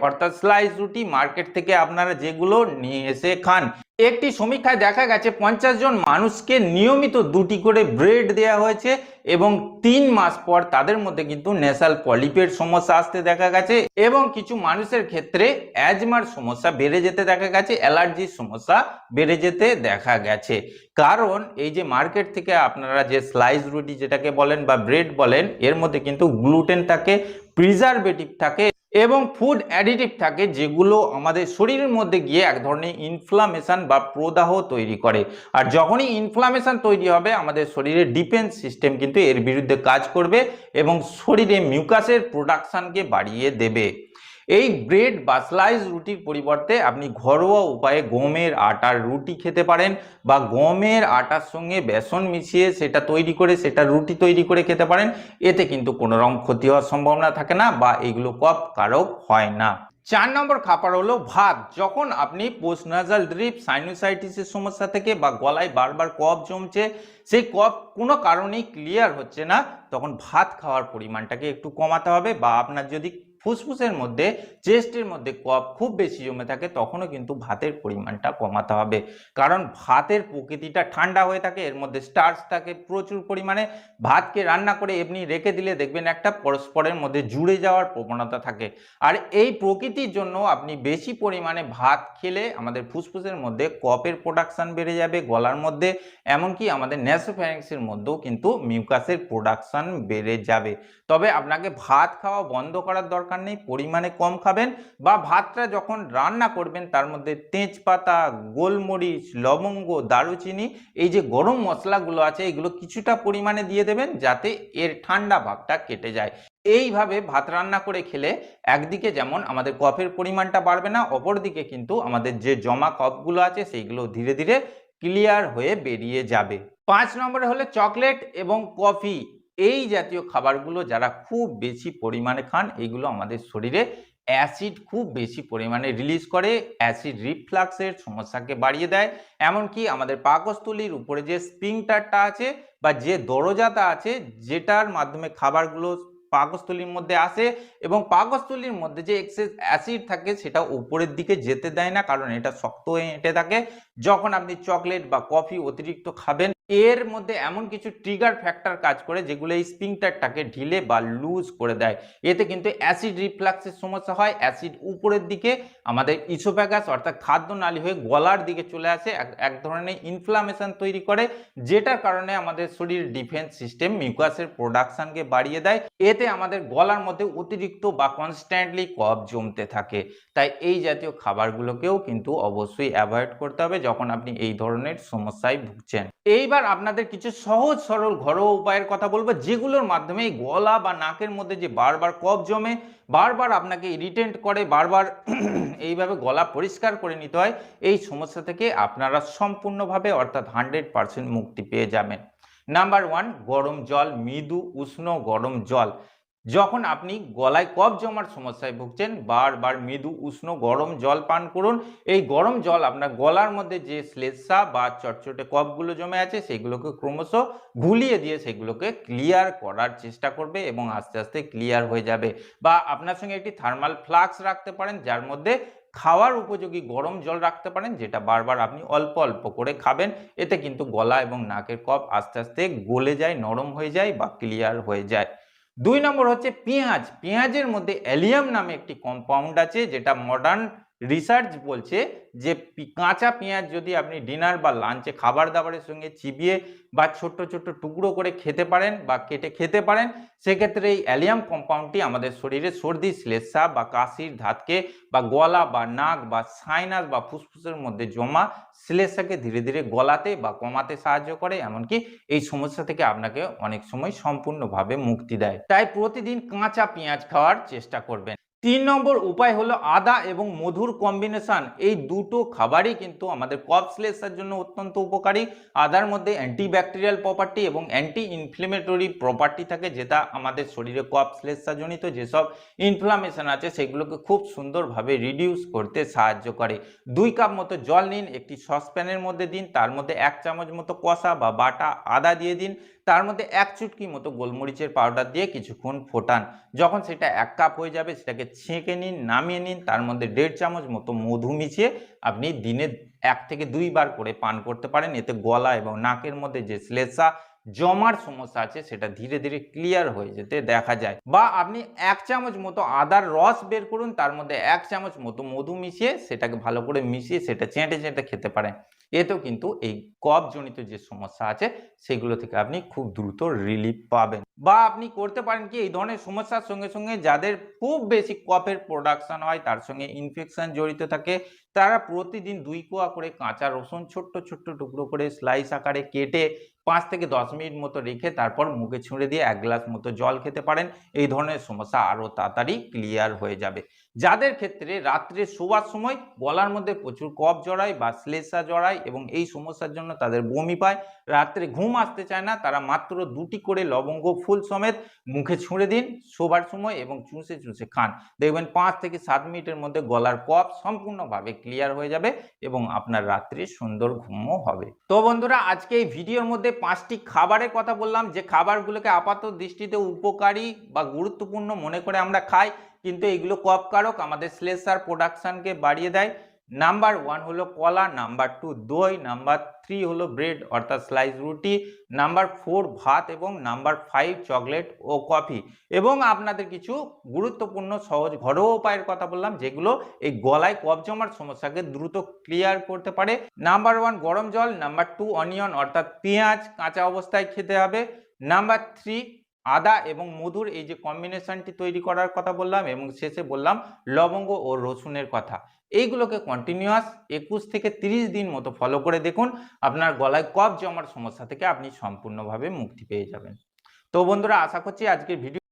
অর্থাৎ স্লাইস রুটি মার্কেট থেকে আপনারা যেগুলো নিয়ে এসে খান। একটি সমীক্ষায় দেখা গেছে 50 জন মানুষকে নিয়মিত 2টি করে ব্রেড দেওয়া হয়েছে এবং 3 মাস পর তাদের মধ্যে কিন্তু নেসাল পলিপের সমস্যা আসতে দেখা গেছে এবং কিছু মানুষের ক্ষেত্রে অ্যাজমার সমস্যা বেড়ে যেতে দেখা গেছে, অ্যালার্জির সমস্যা বেড়ে যেতে দেখা গেছে। কারণ এই যে মার্কেট থেকে আপনারা যে স্লাইস রুটি যেটাকে বলেন বা ব্রেড বলেন, এর মধ্যে কিন্তু গ্লুটেন থাকে, প্রিজারভেটিভ থাকে এবং ফুড অ্যাডিটিভ থাকে, যেগুলো আমাদের শরীরের মধ্যে গিয়ে এক ধরনের ইনফ্লামেশন বা প্রদাহ তৈরি করে। আর যখনই ইনফ্লামেশন তৈরি হবে আমাদের শরীরের ডিফেন্স সিস্টেম কিন্তু এর বিরুদ্ধে কাজ করবে এবং শরীরে মিউকাসের প্রোডাকশনকে বাড়িয়ে দেবে। এই ব্রেড বা স্লাইস রুটির পরিবর্তে আপনি ঘরোয়া উপায়ে গমের আটার রুটি খেতে পারেন বা গমের আটার সঙ্গে বেসন মিশিয়ে সেটা তৈরি করে সেটা রুটি তৈরি করে খেতে পারেন। এতে কিন্তু কোনো রকম ক্ষতি হওয়ার সম্ভাবনা থাকে না বা এগুলো কফ কারক হয় না। 4 নম্বর খাবার হলো ভাত। যখন আপনি পোস্ট নাসাল ড্রিপ, সাইনোসাইটিসের সমস্যা থেকে বা গলায় বারবার কফ জমছে, সেই কফ কোনো কারণেই ক্লিয়ার হচ্ছে না, তখন ভাত খাওয়ার পরিমাণটাকে একটু কমাতে হবে। বা আপনার যদি ফুসফুসের মধ্যে, চেস্টের মধ্যে কফ খুব বেশি জমে থাকে, তখনও কিন্তু ভাতের পরিমাণটা কমাতে হবে। কারণ ভাতের প্রকৃতিটা ঠান্ডা হয়ে থাকে, এর মধ্যে স্টার্চ থাকে প্রচুর পরিমাণে। ভাতকে রান্না করে এমনি রেখে দিলে দেখবেন একটা পরস্পরের মধ্যে জুড়ে যাওয়ার প্রবণতা থাকে। আর এই প্রকৃতির জন্য আপনি বেশি পরিমাণে ভাত খেলে আমাদের ফুসফুসের মধ্যে কফের প্রোডাকশন বেড়ে যাবে, গলার মধ্যে, এমনকি আমাদের ন্যাসোফ্যারিংসের মধ্যেও কিন্তু মিউকাসের প্রোডাকশন বেড়ে যাবে। তবে আপনাকে ভাত খাওয়া বন্ধ করার দরকার নেই, পরিমাণে কম খাবেন বা ভাতটা যখন রান্না করবেন তার মধ্যে তেজপাতা, গোলমরিচ, লবঙ্গ, দারুচিনি, এই যে গরম মশলাগুলো আছে এগুলো কিছুটা পরিমাণে দিয়ে দেবেন যাতে এর ঠান্ডা ভাবটা কেটে যায়। এইভাবে ভাত রান্না করে খেলে একদিকে যেমন আমাদের কফের পরিমাণটা বাড়বে না, অপরদিকে কিন্তু আমাদের যে জমা কফগুলো আছে সেইগুলো ধীরে ধীরে ক্লিয়ার হয়ে বেরিয়ে যাবে। 5 নম্বরে হলো চকলেট এবং কফি। এই জাতীয় খাবারগুলো যারা খুব বেশি পরিমাণে খান, এইগুলো আমাদের শরীরে অ্যাসিড খুব বেশি পরিমাণে রিলিজ করে, অ্যাসিড রিফ্লাক্সের সমস্যাকে বাড়িয়ে দেয়। এমনকি আমাদের পাকস্থলীর উপরে যে স্ফিংক্টারটা আছে বা যে দরজাটা আছে, যেটার মাধ্যমে খাবারগুলো পাকস্থলীর মধ্যে আসে এবং পাকস্থলীর মধ্যে যে এক্সেস অ্যাসিড থাকে সেটা উপরের দিকে যেতে দেয় না, কারণ এটা শক্ত হয়ে এঁটে থাকে। যখন আপনি চকলেট বা কফি অতিরিক্ত খাবেন, এর মধ্যে এমন কিছু ট্রিগার ফ্যাক্টর কাজ করে যেগুলো এই স্ফিংক্টারটাকে ঢিলে বা লুজ করে দেয়। এতে কিন্তু অ্যাসিড রিফ্লাক্সের সমস্যা হয়, অ্যাসিড উপরের দিকে আমাদের ইসোফ্যাগাস অর্থাৎ খাদ্যনালী হয়ে গলার দিকে চলে আসে, এক ধরনের ইনফ্লামেশন তৈরি করে, যেটার কারণে আমাদের শরীরের ডিফেন্স সিস্টেম মিউকাসের প্রোডাকশনকে বাড়িয়ে দেয়। এতে আমাদের গলার মধ্যে অতিরিক্ত বা কনস্ট্যান্টলি কফ জমতে থাকে। তাই এই জাতীয় খাবারগুলোকেও কিন্তু অবশ্যই অ্যাভয়েড করতে হবে যখন আপনি এই ধরনের সমস্যায় ভুগছেন। এইবার আপনাদের কিছু সহজ সরল ঘরোয়া উপায়ের কথা বলবো, যেগুলোর মাধ্যমে এই গলা বা নাকের মধ্যে যে বারবার কফ জমে, বারবার আপনাকে ইরিটেট করে, বারবার এইভাবে গলা পরিষ্কার করে নিতে হয়, এই সমস্যা থেকে আপনারা সম্পূর্ণভাবে অর্থাৎ 100% মুক্তি পেয়ে যাবেন। নাম্বার 1, গরম জল, মৃদু উষ্ণ গরম জল। যখন আপনি গলায় কফ জমার সমস্যায় ভুগছেন, বারবার মৃদু উষ্ণ গরম জল পান করুন। এই গরম জল আপনার গলার মধ্যে যে শ্লেষ্মা বা চটচটে কফগুলো জমে আছে সেগুলোকে ক্রমশ ঘুলিয়ে দিয়ে সেগুলোকে ক্লিয়ার করার চেষ্টা করবে এবং আস্তে আস্তে ক্লিয়ার হয়ে যাবে। বা আপনার সঙ্গে একটি থার্মাল ফ্লাস্ক রাখতে পারেন, যার মধ্যে খাওয়ার উপযোগী গরম জল রাখতে পারেন, যেটা বারবার আপনি অল্প অল্প করে খাবেন। এতে কিন্তু গলা এবং নাকের কফ আস্তে আস্তে গলে যায়, নরম হয়ে যায় বা ক্লিয়ার হয়ে যায়। 2 নম্বর হচ্ছে পেঁয়াজ। পেঁয়াজের মধ্যে অ্যালিয়াম নামে একটি কম্পাউন্ড আছে, যেটা মডার্ন রিসার্চ বলছে যে কাঁচা পেঁয়াজ যদি আপনি ডিনার বা লাঞ্চে খাবার দাবারের সঙ্গে চিবিয়ে বা ছোট্ট ছোট্ট টুকরো করে খেতে পারেন বা কেটে খেতে পারেন, সেক্ষেত্রে এই অ্যালিয়াম কম্পাউন্ডটি আমাদের শরীরে সর্দি, শ্লেষ্মা বা কাশির ধাতকে বা গলা বা নাক বা সাইনাস বা ফুসফুসের মধ্যে জমা শ্লেষ্মাকে ধীরে ধীরে গলাতে বা কমাতে সাহায্য করে, এমনকি এই সমস্যা থেকে আপনাকে অনেক সময় সম্পূর্ণভাবে মুক্তি দেয়। তাই প্রতিদিন কাঁচা পেঁয়াজ খাওয়ার চেষ্টা করবেন। 3 নম্বর উপায় হলো আদা এবং মধুর কম্বিনেশন। এই দুটো খাবারই কিন্তু আমাদের কফ শ্লেষ্মার জন্য অত্যন্ত উপকারী। আদার মধ্যে অ্যান্টিব্যাকটেরিয়াল প্রপার্টি এবং অ্যান্টি ইনফ্লেমেটরি প্রপার্টি থাকে, যেটা আমাদের শরীরে কফ শ্লেষ্মাজনিত যেসব ইনফ্লামেশন আছে সেগুলোকে খুব সুন্দরভাবে রিডিউস করতে সাহায্য করে। 2 কাপ মতো জল নিন, একটি সসপ্যানের মধ্যে দিন, তার মধ্যে 1 চামচ মতো কষা বা বাটা আদা দিয়ে দিন, তার মধ্যে 1 চুটকি মতো গোলমরিচের পাউডার দিয়ে কিছুক্ষণ ফোটান। যখন সেটা 1 কাপ হয়ে যাবে সেটাকে ছেঁকে নিন, নামিয়ে নিন। তার মধ্যে 1.5 চামচ মতো মধু মিশিয়ে আপনি দিনে 1 থেকে 2 বার করে পান করতে পারেন। এতে গলা এবং নাকের মধ্যে যে শ্লেষ্মা জমার সমস্যা আছে সেটা ধীরে ধীরে ক্লিয়ার হয়ে যেতে দেখা যায়। বা আপনি 1 চামচ মতো আদার রস বের করুন, তার মধ্যে 1 চামচ মতো মধু মিশিয়ে সেটাকে ভালো করে মিশিয়ে সেটা চেটে চেটে খেতে পারেন। এতেও কিন্তু এই কফ জনিত যে সমস্যা আছে সেগুলো থেকে আপনি খুব দ্রুত রিলিফ পাবেন। বা আপনি করতে পারেন কি, এই ধরনের সমস্যার সঙ্গে সঙ্গে যাদের খুব বেশি কফের প্রোডাকশন হয়, তার সঙ্গে ইনফেকশন জড়িত থাকে, তারা প্রতিদিন 2 কোয়া করে কাঁচা রসুন ছোট্ট ছোট্ট টুকরো করে স্লাইস আকারে কেটে 5 থেকে 10 মিনিট মতো রেখে তারপর মুখে ছুঁড়ে দিয়ে 1 গ্লাস মতো জল খেতে পারেন। এই ধরনের সমস্যা আরো তাড়াতাড়ি ক্লিয়ার হয়ে যাবে। যাদের ক্ষেত্রে রাত্রে শোবার সময় গলার মধ্যে প্রচুর কফ জড়ায় বা শ্লেষ্মা জড়ায় এবং এই সমস্যার জন্য তাদের বমি পায়, রাত্রে ঘুম আসতে চায় না, তারা মাত্র 2টি করে লবঙ্গ ফুল সমেত মুখে ছুঁড়ে দিন শোবার সময় এবং চুষে চুষে খান। দেখবেন 5 থেকে 7 মিনিটের মধ্যে গলার কফ সম্পূর্ণভাবে ক্লিয়ার হয়ে যাবে এবং আপনার রাত্রে সুন্দর ঘুমও হবে। তো বন্ধুরা, আজকে এই ভিডিওর মধ্যে 5টি খাবারের কথা বললাম, যে খাবারগুলোকে আপাত দৃষ্টিতে উপকারী বা গুরুত্বপূর্ণ মনে করে আমরা খাই, কিন্তু এগুলো কফকারক, আমাদের শ্লেষ্মার প্রোডাকশনকে বাড়িয়ে দেয়। নাম্বার 1 হলো কলা, নাম্বার 2 দই, নাম্বার 3 হলো ব্রেড অর্থাৎ স্লাইস রুটি, নাম্বার 4 ভাত এবং নাম্বার 5 চকলেট ও কফি। এবং আপনাদের কিছু গুরুত্বপূর্ণ সহজ ঘরোয়া উপায়ের কথা বললাম, যেগুলো এই গলায় কফ জমার সমস্যাকে দ্রুত ক্লিয়ার করতে পারে। নাম্বার 1 গরম জল, নাম্বার 2 অনিয়ন অর্থাৎ পেঁয়াজ কাঁচা অবস্থায় খেতে হবে, নাম্বার 3 আদা এবং মধুর এই যে কম্বিনেশনটি তৈরি করার কথা বললাম, এবং শেষে বললাম লবঙ্গ ও রসুনের কথা। এইগুলোকে কন্টিনিউয়াস 21 থেকে 30 দিন মতো ফলো করে দেখুন, আপনার গলায় কফ জমার সমস্যা থেকে আপনি সম্পূর্ণভাবে মুক্তি পেয়ে যাবেন। তো বন্ধুরা, আশা করছি আজকের ভিডিও